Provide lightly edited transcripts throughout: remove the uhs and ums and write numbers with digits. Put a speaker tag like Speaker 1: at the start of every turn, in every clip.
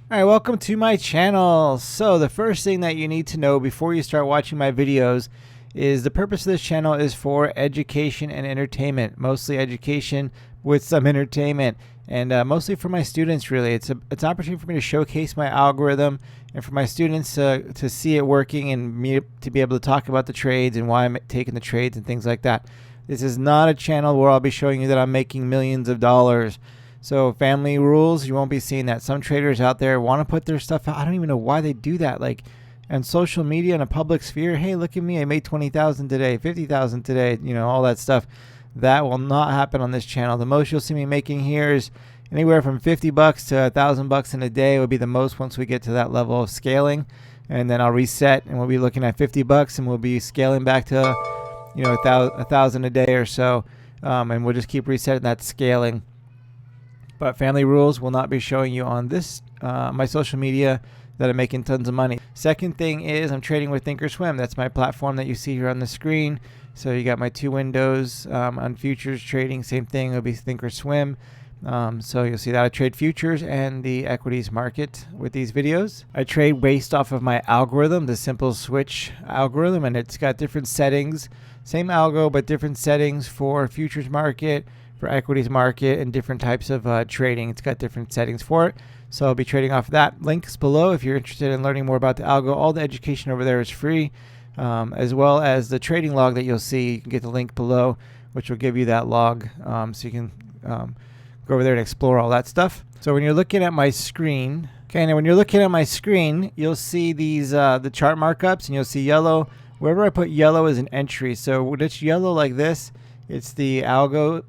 Speaker 1: All right, welcome to my channel. So the first thing that you need to know before you start watching my videos is the purpose of this channel is for education and entertainment, mostly education with some entertainment, and mostly for my students. Really, it's an opportunity for me to showcase my algorithm and for my students to see it working and me to be able to talk about the trades and why I'm taking the trades and things like that. This is not a channel where I'll be showing you that I'm making millions of dollars. So family rules, you won't be seeing that. Some traders out there want to put their stuff out. I don't even know why they do that. Like on social media in a public sphere, hey, look at me, I made 20,000 today, 50,000 today, all that stuff. That will not happen on this channel. The most you'll see me making here is anywhere from $50 to $1,000 in a day would be the most once we get to that level of scaling. And then I'll reset and we'll be looking at $50 and we'll be scaling back to, a thousand a day or so. And we'll just keep resetting that scaling. But family rules will not be showing you on this, my social media, that I'm making tons of money. Second thing is I'm trading with Thinkorswim. That's my platform that you see here on the screen. So you got my two windows on futures trading. Same thing, it'll be Thinkorswim. So you'll see that I trade futures and the equities market with these videos. I trade based off of my algorithm, the simple switch algorithm, and it's got different settings. Same algo, but different settings for futures market, for equities market, and different types of trading. It's got different settings for it. So I'll be trading off that. Links below if you're interested in learning more about the algo. All the education over there is free, as well as the trading log that you'll see. You can get the link below, which will give you that log, so you can go over there and explore all that stuff. So when you're looking at my screen, now when you're looking at my screen, you'll see these the chart markups, and you'll see yellow. Wherever I put yellow is an entry. So when it's yellow like this, it's the algo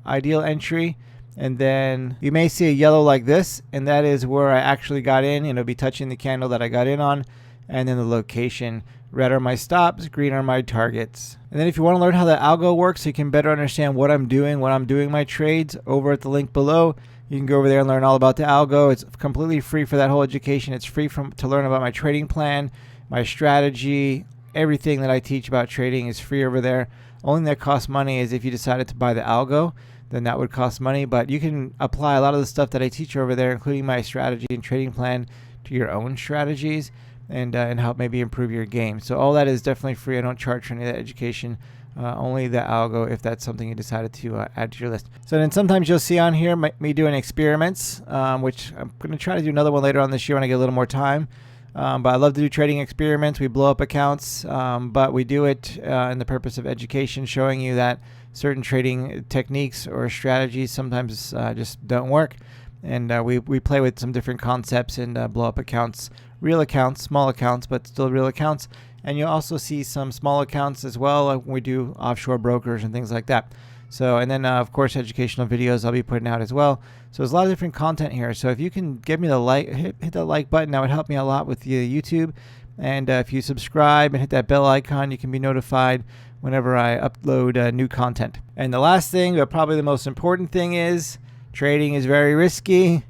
Speaker 1: ideal entry. And then you may see a yellow like this, and that is where I actually got in, and it'll be touching the candle that I got in on. And then the location. Red are my stops, green are my targets. And then if you want to learn how the algo works so you can better understand what I'm doing when I'm doing my trades, over at the link below, you can go over there and learn all about the algo. It's completely free for that whole education. It's free to learn about my trading plan, my strategy, everything that I teach about trading is free over there. Only thing that costs money is if you decided to buy the algo, then that would cost money. But you can apply a lot of the stuff that I teach over there, including my strategy and trading plan, to your own strategies and help maybe improve your game. So all that is definitely free. I don't charge for any of that education, only the algo if that's something you decided to add to your list. So then sometimes you'll see on here me doing experiments, which I'm going to try to do another one later on this year when I get a little more time. But I love to do trading experiments. We blow up accounts, but we do it in the purpose of education, showing you that certain trading techniques or strategies sometimes just don't work. And we play with some different concepts and blow up accounts, real accounts, small accounts, but still real accounts. And you'll also see some small accounts as well, like when we do offshore brokers and things like that. So, and then of course, educational videos I'll be putting out as well. So there's a lot of different content here. So if you can give me the like, hit that like button, that would help me a lot with the YouTube. And if you subscribe and hit that bell icon, you can be notified whenever I upload new content. And the last thing, but probably the most important thing, is trading is very risky.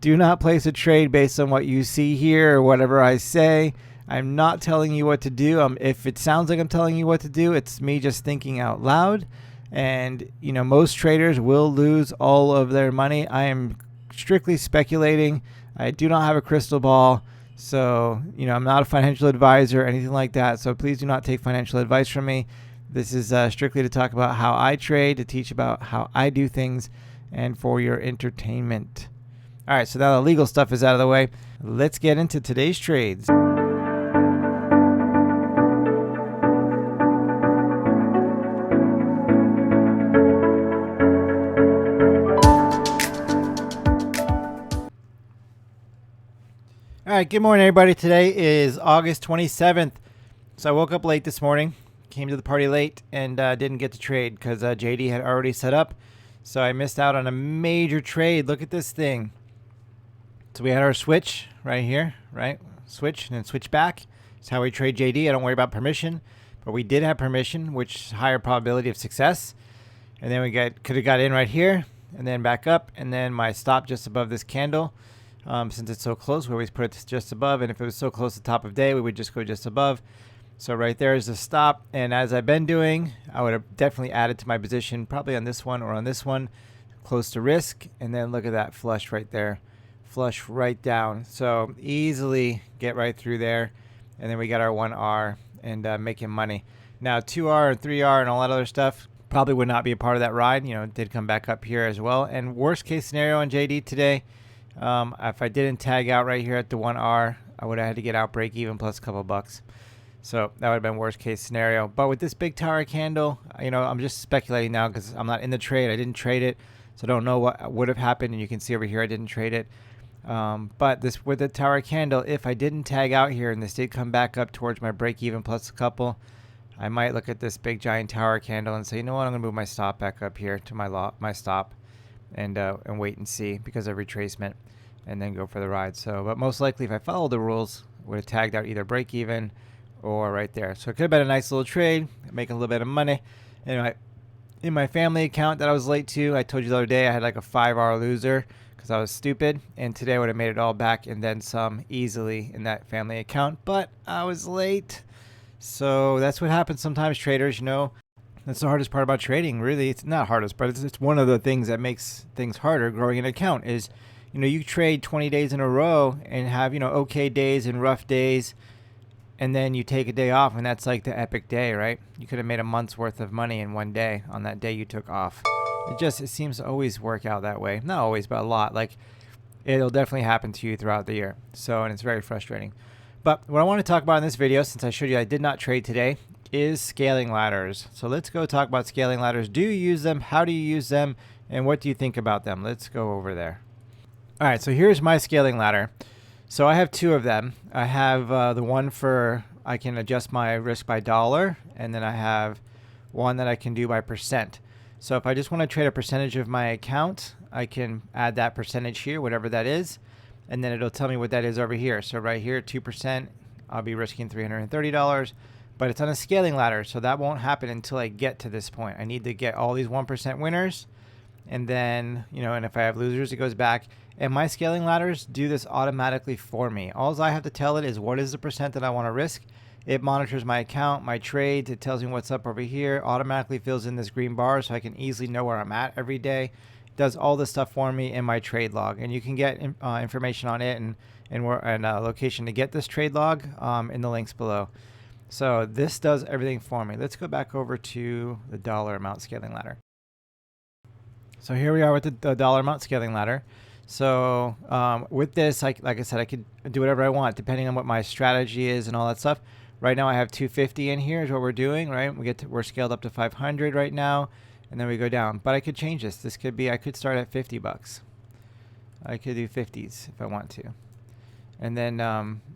Speaker 1: Do not place a trade based on what you see here or whatever I say. I'm not telling you what to do. If it sounds like I'm telling you what to do, it's me just thinking out loud. And most traders will lose all of their money. I am strictly speculating. I do not have a crystal ball. So, I'm not a financial advisor or anything like that. So please do not take financial advice from me. This is strictly to talk about how I trade, to teach about how I do things, and for your entertainment. All right, so now the legal stuff is out of the way. Let's get into today's trades. All right, good morning, everybody. Today is August 27th. So I woke up late this morning, came to the party late, and didn't get to trade because JD had already set up. So I missed out on a major trade. Look at this thing. So we had our switch right here, right? Switch and then switch back. That's how we trade JD. I don't worry about permission, but we did have permission, which is higher probability of success. And then we could have got in right here and then back up, and then my stop just above this candle. Since it's so close, we always put it just above, and if it was so close to the top of day, we would just go just above. So right there is the stop, and as I've been doing, I would have definitely added to my position, probably on this one or on this one, close to risk, and then look at that flush right there. flush right down. So easily get right through there. And then we got our 1R and making money. Now 2R and 3R and all that other stuff probably would not be a part of that ride. You know, it did come back up here as well. And worst case scenario on JD today, if I didn't tag out right here at the 1R, I would have had to get out break even plus a couple bucks. So that would have been worst case scenario. But with this big tower candle, you know, I'm just speculating now because I'm not in the trade. I didn't trade it, so I don't know what would have happened. And you can see over here I didn't trade it. But this with the tower candle, if I didn't tag out here and this did come back up towards my break even plus a couple, I might look at this big giant tower candle and say, you know what, I'm gonna move my stop back up here to my stop, and wait and see because of retracement, and then go for the ride. So, but most likely, if I followed the rules, would have tagged out either break even or right there. So it could have been a nice little trade, making a little bit of money. Anyway, in my family account that I was late to, I told you the other day I had like a 5R loser because I was stupid, and today I would have made it all back and then some easily in that family account, but I was late. So that's what happens sometimes, traders. You know, that's the hardest part about trading. Really, it's not hardest, but it's one of the things that makes things harder growing an account is, you know, you trade 20 days in a row and have, you know, okay days and rough days, and then you take a day off, and that's like the epic day, right? You could have made a month's worth of money in one day on that day you took off. It seems to always work out that way. Not always, but a lot. Like, it'll definitely happen to you throughout the year. So, and it's very frustrating. But what I want to talk about in this video, since I showed you I did not trade today, is scaling ladders. So let's go talk about scaling ladders. Do you use them? How do you use them? And what do you think about them? Let's go over there. All right, so here's my scaling ladder. So I have two of them. I have the one for I can adjust my risk by dollar, and then I have one that I can do by percent. So if I just want to trade a percentage of my account, I can add that percentage here, whatever that is, and then it'll tell me what that is over here. So right here, 2%, I'll be risking $330, but it's on a scaling ladder, so that won't happen until I get to this point. I need to get all these 1% winners, and then, you know, and if I have losers, it goes back. And my scaling ladders do this automatically for me. All I have to tell it is what is the percent that I want to risk. It monitors my account, my trades. It tells me what's up over here. Automatically fills in this green bar so I can easily know where I'm at every day. It does all this stuff for me in my trade log. And you can get information on it and location to get this trade log in the links below. So this does everything for me. Let's go back over to the dollar amount scaling ladder. So here we are with the dollar amount scaling ladder. So with this, like I said, I could do whatever I want depending on what my strategy is and all that stuff. Right now I have 250 in here is what we're doing, right? We're scaled up to 500 right now, and then we go down. But I could change this. This could be, I could start at 50 bucks. I could do 50s if I want to. And then,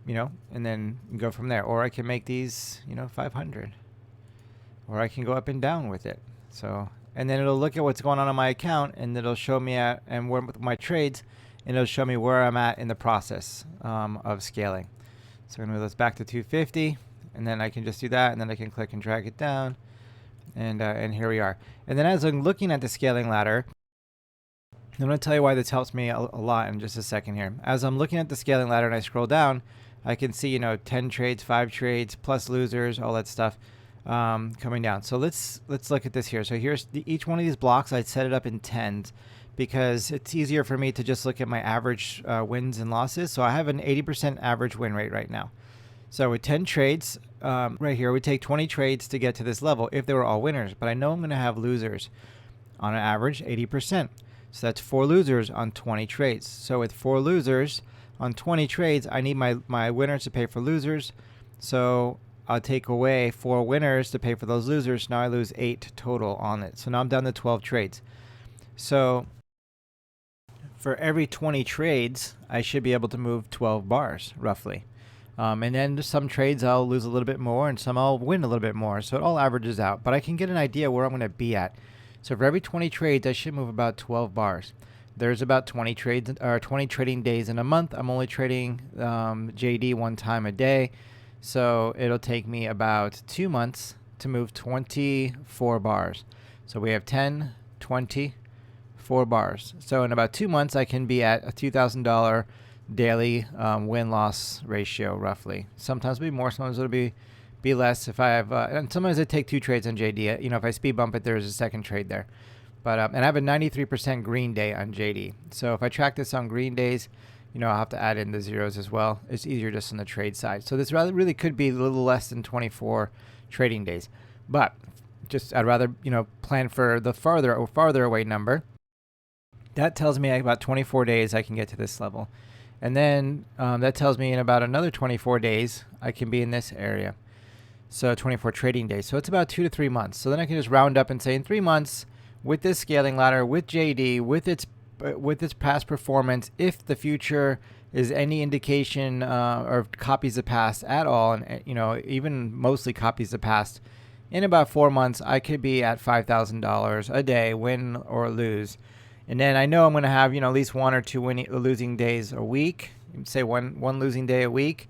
Speaker 1: you know, and then go from there. Or I can make these, you know, 500. Or I can go up and down with it. So, and then it'll look at what's going on my account, and it'll show me where my trades, and it'll show me where I'm at in the process of scaling. So I'm gonna move this back to 250, and then I can just do that, and then I can click and drag it down, and here we are. And then as I'm looking at the scaling ladder, I'm going to tell you why this helps me a lot in just a second here. As I'm looking at the scaling ladder and I scroll down, I can see, you know, 10 trades, 5 trades, plus losers, all that stuff coming down. So let's look at this here. So here's each one of these blocks. I'd set it up in tens because it's easier for me to just look at my average wins and losses. So I have an 80% average win rate right now. So with 10 trades right here, we take 20 trades to get to this level if they were all winners. But I know I'm going to have losers on an average 80%. So that's 4 losers on 20 trades. So with 4 losers on 20 trades, I need my winners to pay for losers. So I'll take away 4 winners to pay for those losers. Now I lose 8 total on it. So now I'm down to 12 trades. So for every 20 trades, I should be able to move 12 bars roughly. And then some trades I'll lose a little bit more and some I'll win a little bit more. So it all averages out. But I can get an idea where I'm going to be at. So for every 20 trades, I should move about 12 bars. There's about 20 trades or 20 trading days in a month. I'm only trading JD one time a day. So it'll take me about 2 months to move 24 bars. So we have 10, 20, 4 bars. So in about 2 months, I can be at a $2,000 daily win-loss ratio, roughly. Sometimes it'll be more, sometimes it'll be less if I have, and sometimes I take 2 trades on JD. You know, if I speed bump it, there's a second trade there. But and I have a 93% green day on JD. So if I track this on green days, I'll have to add in the zeros as well. It's easier just on the trade side. So this really could be a little less than 24 trading days. But I'd rather, plan for the farther away number. That tells me about 24 days I can get to this level. And then that tells me in about another 24 days, I can be in this area. So 24 trading days. So it's about 2 to 3 months. So then I can just round up and say in 3 months, with this scaling ladder, with JD, with its past performance, if the future is any indication or copies the past at all, and even mostly copies the past, in about 4 months, I could be at $5,000 a day, win or lose. And then I know I'm going to have, at least 1 or 2 losing days a week. Say one losing day a week.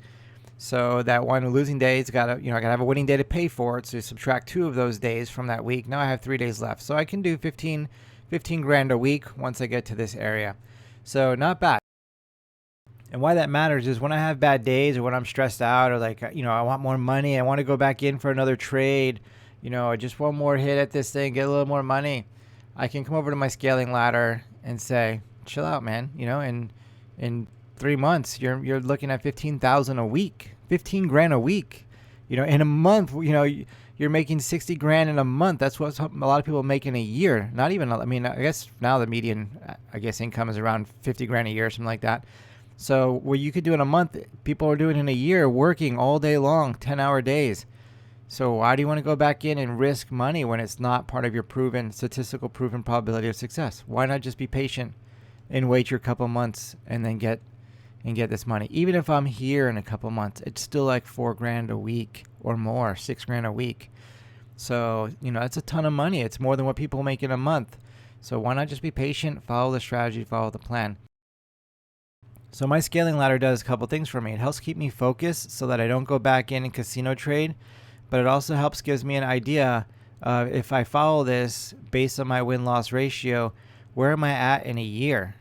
Speaker 1: So that one losing day is I gotta have a winning day to pay for it. So you subtract 2 of those days from that week. Now I have 3 days left. So I can do 15 grand a week once I get to this area. So not bad. And why that matters is when I have bad days or when I'm stressed out or I want more money, I want to go back in for another trade, just one more hit at this thing, get a little more money. I can come over to my scaling ladder and say, chill out, man. In 3 months, you're looking at 15,000 a week, 15 grand a week. In a month, you're making 60 grand in a month. That's what a lot of people make in a year. Not even, I guess now the median, income is around 50 grand a year, something like that. So what you could do in a month, people are doing in a year, working all day long, 10-hour days. So why do you want to go back in and risk money when it's not part of your statistical proven probability of success? Why not just be patient and wait your couple months and then get this money? Even if I'm here in a couple months, it's still like 4 grand a week or more, 6 grand a week. So, that's a ton of money. It's more than what people make in a month. So why not just be patient, follow the strategy, follow the plan? So my scaling ladder does a couple things for me. It helps keep me focused so that I don't go back in and casino trade, but it also gives me an idea of if I follow this based on my win-loss ratio, where am I at in a year?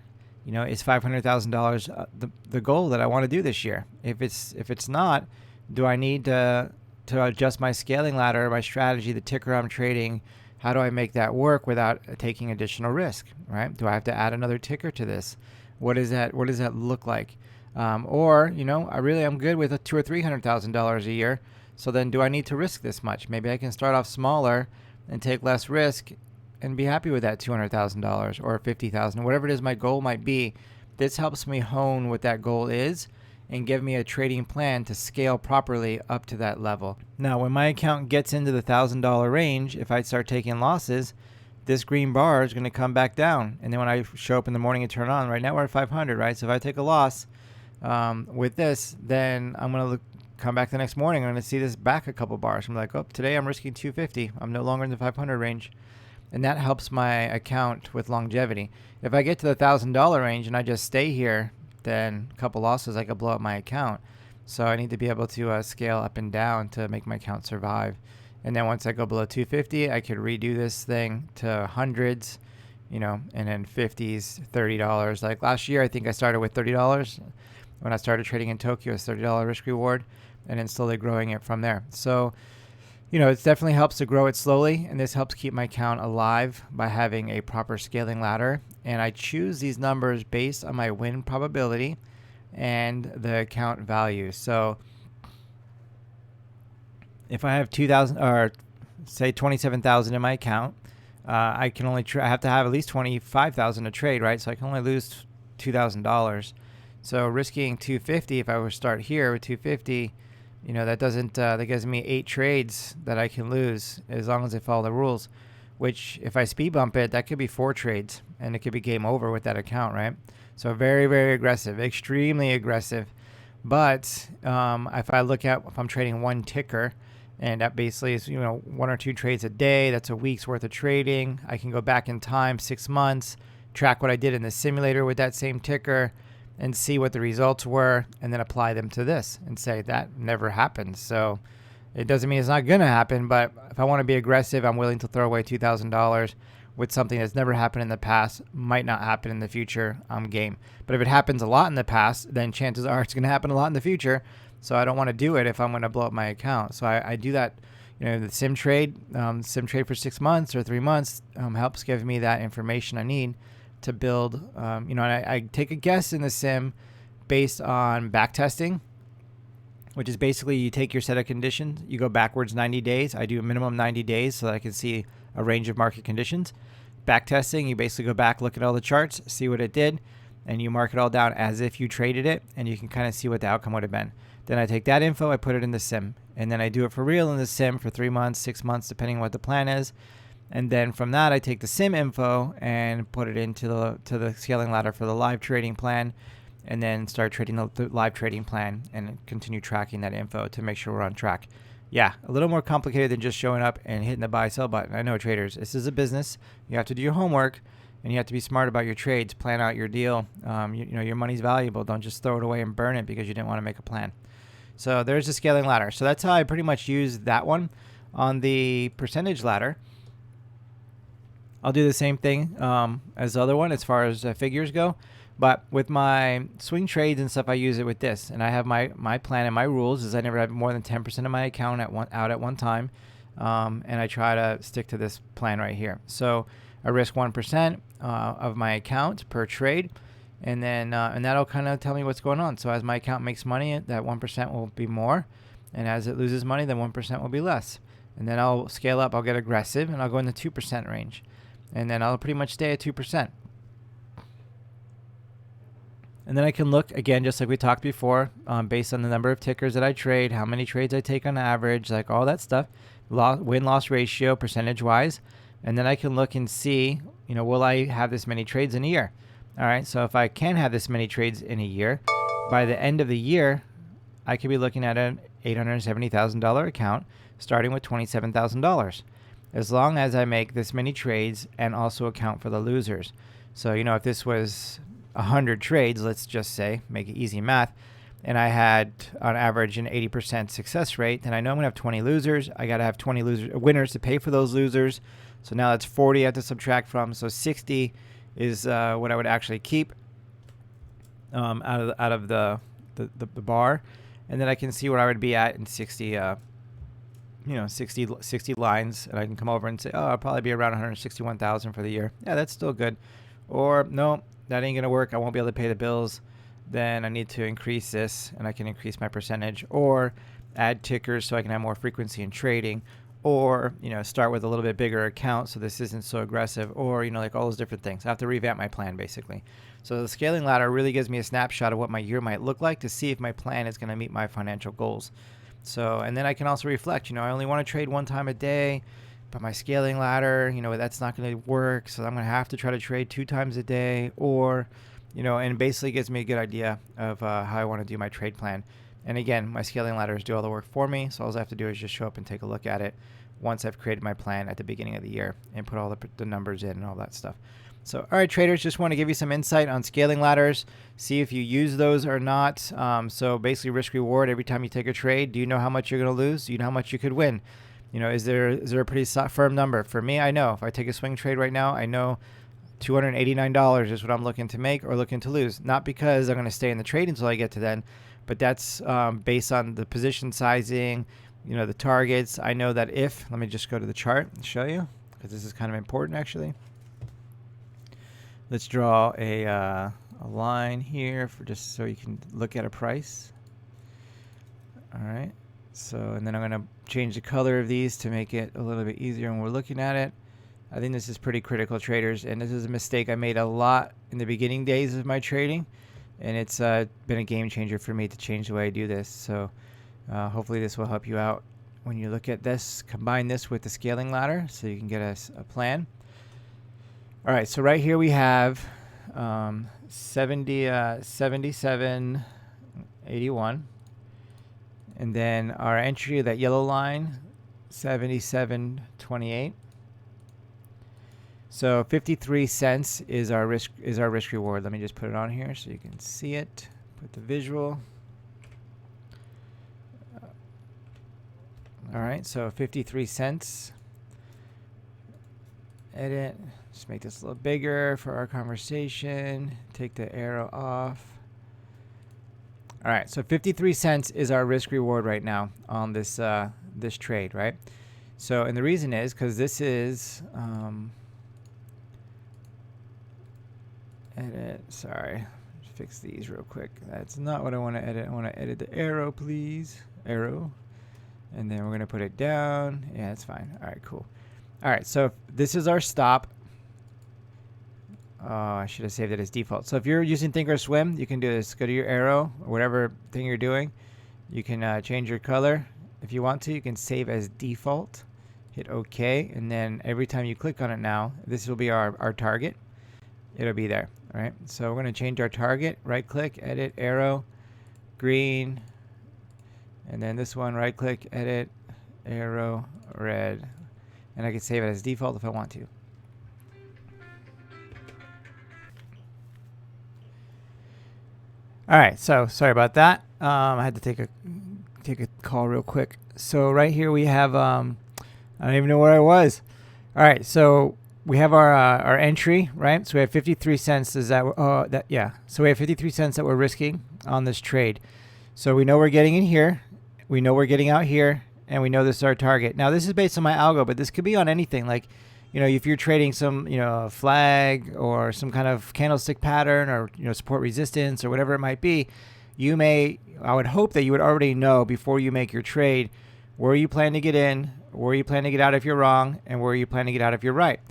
Speaker 1: Is $500,000 the goal that I want to do this year? If it's not, do I need to adjust my scaling ladder, my strategy, the ticker I'm trading? How do I make that work without taking additional risk, right? Do I have to add another ticker to this? What does that look like? Or I'm good with $200,000 or $300,000 a year. So then do I need to risk this much? Maybe I can start off smaller and take less risk and be happy with that $200,000 or $50,000, whatever it is my goal might be. This helps me hone what that goal is and give me a trading plan to scale properly up to that level. Now, when my account gets into the $1,000 range, if I start taking losses, this green bar is going to come back down. And then when I show up in the morning and turn on, right now we're at 500, right? So if I take a loss with this, then I'm going to come back the next morning. I'm going to see this back a couple bars. I'm like, oh, today I'm risking 250. I'm no longer in the 500 range. And that helps my account with longevity. If I get to the $1,000 range and I just stay here, then a couple losses, I could blow up my account. So I need to be able to scale up and down to make my account survive. And then once I go below 250, I could redo this thing to hundreds, and then 50s, $30. Like last year, I think I started with $30. When I started trading in Tokyo, it's $30 risk reward, and then slowly growing it from there. So, it definitely helps to grow it slowly, and this helps keep my account alive by having a proper scaling ladder. And I choose these numbers based on my win probability and the account value. So if I have 2,000 or say 27,000 in my account, I can only I have to have at least 25,000 to trade, right? So I can only lose $2,000. So risking 250, if I were to start here with 250, that gives me 8 trades that I can lose as long as I follow the rules. Which, if I speed bump it, that could be 4 trades, and it could be game over with that account, right? So very, very aggressive, extremely aggressive. But if I'm trading one ticker, and that basically is 1 or 2 trades a day, that's a week's worth of trading. I can go back in time 6 months, track what I did in the simulator with that same ticker, and see what the results were, and then apply them to this and say that never happened. So it doesn't mean it's not going to happen, but if I want to be aggressive, I'm willing to throw away $2,000 with something that's never happened in the past, might not happen in the future. I'm game. But if it happens a lot in the past, then chances are it's going to happen a lot in the future. So I don't want to do it if I'm going to blow up my account. So I do that. The sim trade for 6 months or 3 months helps give me that information I need to build. And I take a guess in the sim based on backtesting, which is basically you take your set of conditions, you go backwards 90 days. I do a minimum 90 days so that I can see a range of market conditions. Backtesting, you basically go back, look at all the charts, see what it did, and you mark it all down as if you traded it, and you can kind of see what the outcome would have been. Then I take that info, I put it in the sim, and then I do it for real in the sim for 3 months, 6 months, depending on what the plan is. And then from that, I take the sim info and put it into the scaling ladder for the live trading plan, and then start trading the live trading plan and continue tracking that info to make sure we're on track. Yeah, a little more complicated than just showing up and hitting the buy sell button. I know, traders, this is a business. You have to do your homework, and you have to be smart about your trades, plan out your deal. You know, your money's valuable. Don't just throw it away and burn it because you didn't want to make a plan. So there's the scaling ladder. So that's how I pretty much use that one. On the percentage ladder, I'll do the same thing as the other one as far as figures go. But with my swing trades and stuff, I use it with this. And I have my plan and my rules is I never have more than 10% of my account out at one time. And I try to stick to this plan right here. So I risk 1% of my account per trade. And then and that'll kind of tell me what's going on. So as my account makes money, that 1% will be more. And as it loses money, then 1% will be less. And then I'll scale up. I'll get aggressive, and I'll go in the 2% range. And then I'll pretty much stay at 2%. And then I can look, again, just like we talked before, based on the number of tickers that I trade, how many trades I take on average, like all that stuff, win-loss ratio, percentage-wise. And then I can look and see, you know, will I have this many trades in a year? All right, so if I can have this many trades in a year, by the end of the year, I could be looking at an $870,000 account, starting with $27,000. As long as I make this many trades and also account for the losers. So, you know, if this was 100 trades, let's just say, make it easy math, and I had on average an 80% success rate, then I know I'm gonna have 20 losers. I gotta have 20 winners to pay for those losers. So now that's 40 I have to subtract from. So 60 is what I would actually keep out of the bar, and then I can see where I would be at in 60 60 lines, and I can come over and say, oh, I'll probably be around 161,000 for the year. Yeah, that's still good. Or no, that ain't gonna work. I won't be able to pay the bills. Then I need to increase this, and I can increase my percentage, or add tickers so I can have more frequency in trading, or, you know, start with a little bit bigger account so this isn't so aggressive, or, you know, like all those different things. I have to revamp my plan basically. So the scaling ladder really gives me a snapshot of what my year might look like to see if my plan is going to meet my financial goals. So, and then I can also reflect, you know, I only want to trade one time a day, but my scaling ladder, you know, that's not going to work. So I'm going to have to try to trade 2 times a day, or, you know, and basically gives me a good idea of how I want to do my trade plan. And again, my scaling ladders do all the work for me. So all I have to do is just show up and take a look at it once I've created my plan at the beginning of the year and put all the numbers in and all that stuff. So, all right, traders, just want to give you some insight on scaling ladders, see if you use those or not. So basically risk reward every time you take a trade. Do you know how much you're going to lose? Do you know how much you could win? You know, is there a pretty firm number? For me, I know if I take a swing trade right now, I know $289 is what I'm looking to make or looking to lose. Not because I'm going to stay in the trade until I get to then, but that's based on the position sizing, you know, the targets. I know that let me just go to the chart and show you, because this is kind of important actually. Let's draw a line here for just so you can look at a price. All right. So, and then I'm going to change the color of these to make it a little bit easier when we're looking at it. I think this is pretty critical, traders, and this is a mistake I made a lot in the beginning days of my trading, and it's been a game changer for me to change the way I do this. So hopefully this will help you out when you look at this. Combine this with the scaling ladder so you can get a plan. All right, so right here we have 77.81, and then our entry, that yellow line, 77.28. So 53 cents is our risk reward. Let me just put it on here so you can see it. Put the visual. All right, so 53 cents. Edit. Just make this a little bigger for our conversation. Take the arrow off. All right, so 53 cents is our risk reward right now on this this trade, right? So, and the reason is because this is edit. Sorry, fix these real quick. That's not what I want to edit. I want to edit the arrow, please. Arrow. And then we're going to put it down. Yeah, that's fine. All right, cool. All right, so this is our stop. I should have saved it as default. So if you're using Thinkorswim, you can do this. Go to your arrow, or whatever thing you're doing. You can change your color if you want to. You can save as default. Hit OK, and then every time you click on it now, this will be our target. It'll be there. All right, so we're going to change our target. Right-click, edit, arrow, green. And then this one, right-click, edit, arrow, red. And I can save it as default if I want to. All right, so sorry about that. I had to take a call real quick. So right here we have, I don't even know where I was. All right, so we have our entry, right? So we have 53 cents. Is that, yeah. So we have 53 cents that we're risking on this trade. So we know we're getting in here. We know we're getting out here, and we know this is our target. Now this is based on my algo, but this could be on anything. Like, you know, if you're trading some, you know, flag or some kind of candlestick pattern, or, you know, support resistance or whatever it might be, I would hope that you would already know before you make your trade where you plan to get in, where you plan to get out if you're wrong, and where you plan to get out if you're right.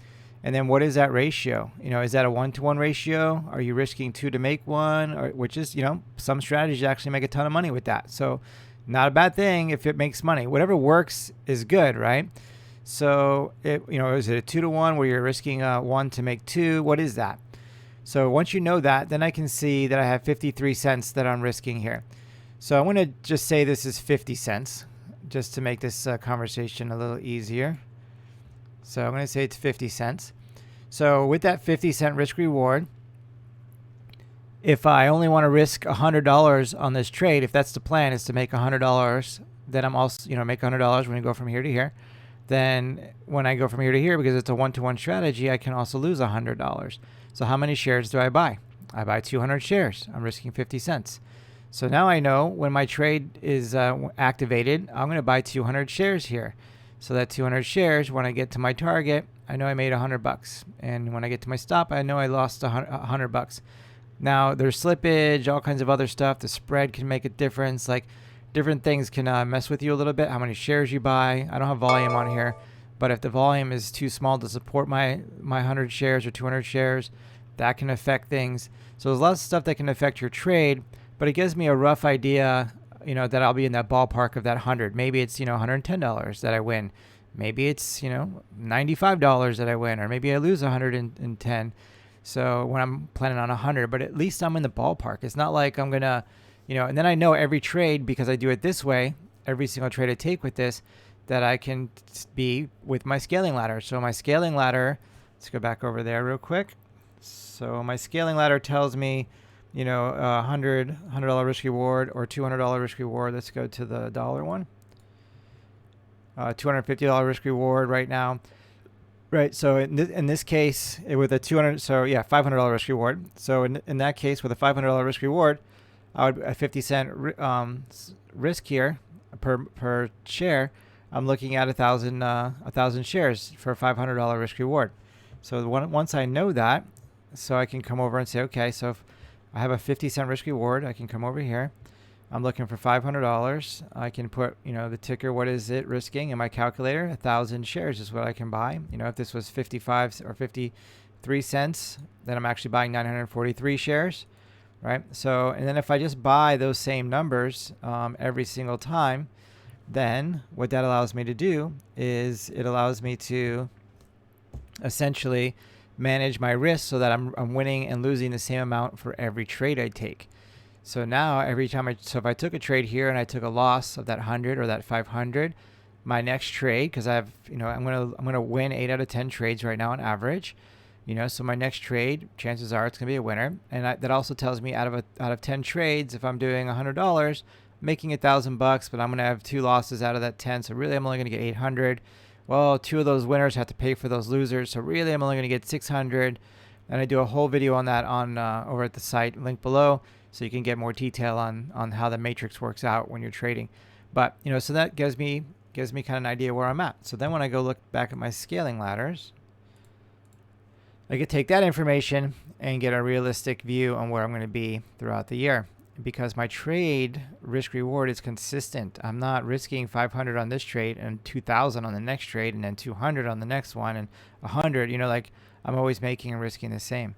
Speaker 1: And then what is that ratio? You know, is that a 1-to-1 ratio? Are you risking 2 to make 1? Or, which is, you know, some strategies actually make a ton of money with that. So not a bad thing if it makes money. Whatever works is good, right? So, you know, is it a 2-to-1 where you're risking 1 to make 2? What is that? So once you know that, then I can see that I have 53 cents that I'm risking here. So I'm going to just say this is 50 cents, just to make this conversation a little easier. So I'm going to say it's 50 cents. So with that 50-cent risk reward, if I only want to risk $100 on this trade, if that's the plan, is to make $100, then I'm also, you know, make $100 when you go from here to here. Then when I go from here to here, because it's a 1-to-1 strategy, I can also lose $100. So how many shares do I buy? I buy 200 shares. I'm risking 50 cents. So now I know when my trade is activated, I'm going to buy 200 shares here. So that 200 shares, when I get to my target, I know I made $100. And when I get to my stop, I know I lost $100. Now there's slippage, all kinds of other stuff. The spread can make a difference. Like, different things can mess with you a little bit. How many shares you buy. I don't have volume on here, but if the volume is too small to support my 100 shares or 200 shares, that can affect things. So there's lots of stuff that can affect your trade, but it gives me a rough idea, you know, that I'll be in that ballpark of that 100. Maybe it's, you know, $110 that I win. Maybe it's, you know, $95 that I win, or maybe I lose 110. So when I'm planning on 100, but at least I'm in the ballpark. It's not like I'm gonna, you know, and then I know every trade, because I do it this way, every single trade I take with this, that I can be with my scaling ladder. So my scaling ladder, let's go back over there real quick. So my scaling ladder tells me, you know, $100 risk reward or $200 risk reward. Let's go to the dollar one. $250 risk reward right now. Right, so in this case, with a $500 risk reward. So in that case, with a $500 risk reward, I would, a 50-cent risk here per share, I'm looking at 1,000 shares for a $500 risk reward. So once I know that, so I can come over and say, okay, so if I have a 50-cent risk reward, I can come over here. I'm looking for $500. I can put, you know, the ticker, what is it risking in my calculator? 1,000 shares is what I can buy. You know, if this was 55 or 53 cents, then I'm actually buying 943 shares, right? So, and then if I just buy those same numbers every single time, then what that allows me to do is it allows me to essentially manage my risk so that I'm winning and losing the same amount for every trade I take. So now every time so if I took a trade here and I took a loss of that 100 or that 500, my next trade, because I have, you know, I'm gonna win 8 out of 10 trades right now on average, you know, so my next trade, chances are it's gonna be a winner. And that also tells me out of 10 trades, if I'm doing $100, making $1,000, but I'm gonna have 2 losses out of that 10, so really I'm only gonna get 800. Well, 2 of those winners have to pay for those losers, so really I'm only gonna get 600. And I do a whole video on that on over at the site, link below, so you can get more detail on how the matrix works out when you're trading. But, you know, so that gives me kind of an idea where I'm at. So then when I go look back at my scaling ladders, I could take that information and get a realistic view on where I'm going to be throughout the year. Because my trade risk reward is consistent. I'm not risking 500 on this trade and 2,000 on the next trade and then 200 on the next one and 100. Like I'm always making and risking the same.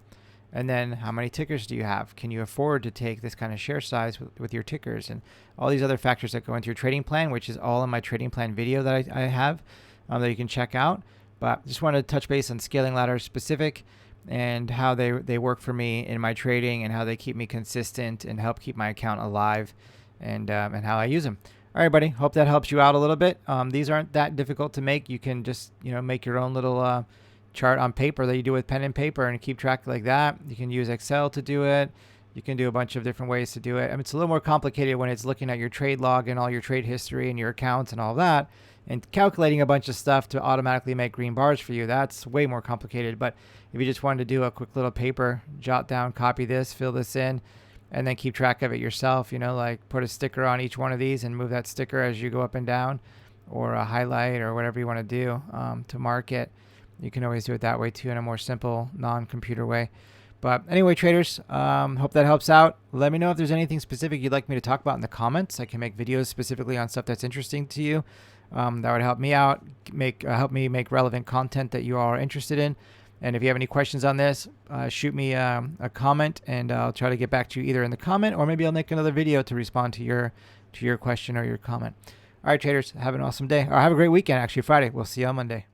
Speaker 1: And then how many tickers do you have? Can you afford to take this kind of share size with your tickers? And all these other factors that go into your trading plan, which is all in my trading plan video that I have that you can check out. But just wanted to touch base on scaling ladder specific and how they work for me in my trading and how they keep me consistent and help keep my account alive and how I use them. All right, buddy. Hope that helps you out a little bit. These aren't that difficult to make. You can just, make your own little chart on paper that you do with pen and paper and keep track like that. You can use Excel to do it. You can do a bunch of different ways to do it. I mean, it's a little more complicated when it's looking at your trade log and all your trade history and your accounts and all that and calculating a bunch of stuff to automatically make green bars for you. That's way more complicated. But if you just wanted to do a quick little paper, jot down, copy this, fill this in, and then keep track of it yourself, like put a sticker on each one of these and move that sticker as you go up and down, or a highlight or whatever you want to do to mark it. You can always do it that way too, in a more simple, non-computer way. But anyway, traders, hope that helps out. Let me know if there's anything specific you'd like me to talk about in the comments. I can make videos specifically on stuff that's interesting to you. That would help me out, help me make relevant content that you all are interested in. And if you have any questions on this, shoot me a comment, and I'll try to get back to you either in the comment or maybe I'll make another video to respond to your question or your comment. All right, traders, have an awesome day, or have a great weekend. Actually, Friday. We'll see you on Monday.